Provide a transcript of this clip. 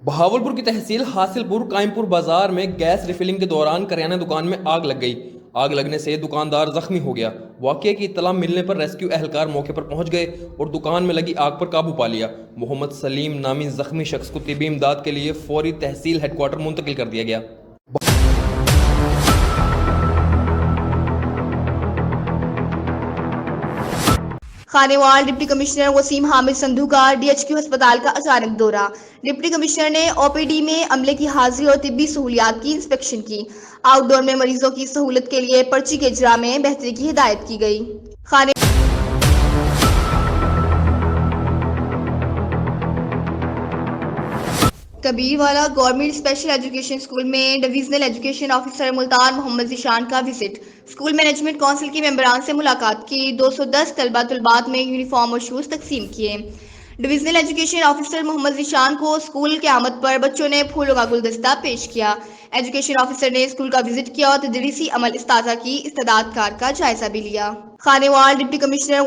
بہاولپور کی تحصیل حاصل پور قائم پور بازار میں گیس ریفلنگ کے دوران کریانہ دکان میں آگ لگ گئی۔ آگ لگنے سے دکاندار زخمی ہو گیا۔ واقعے کی اطلاع ملنے پر ریسکیو اہلکار موقع پر پہنچ گئے اور دکان میں لگی آگ پر قابو پا لیا۔ محمد سلیم نامی زخمی شخص کو طبی امداد کے لیے فوری تحصیل ہیڈ کوارٹر منتقل کر دیا گیا۔ خانیوال ڈپٹی کمشنر وسیم حامد سندھو کا DHQ ہسپتال کا اچانک دورہ۔ ڈپٹی کمشنر نے OPD میں عملے کی حاضری اور طبی سہولیات کی انسپیکشن کی۔ آؤٹ ڈور میں مریضوں کی سہولت کے لیے پرچی کے اجرا میں بہتری کی ہدایت کی گئی۔ Kabirwala government special education school میں ڈویژنل ایجوکیشن آفیسر ملتان محمد ذیشان کا وزٹ۔ اسکول مینجمنٹ کونسل کے ممبران سے ملاقات کی۔ 210 طلبات میں یونیفارم اور شوز تقسیم کیے۔ ڈویژنل ایجوکیشن آفیسر محمد ذیشان کو اسکول کی آمد پر بچوں نے پھولوں کا گلدستہ پیش کیا۔ ایجوکیشن آفیسر نے اسکول کا وزٹ کیا اور تدریسی عمل اساتذہ کی استعداد کار کا جائزہ بھی لیا۔ Khanewal deputy commissioner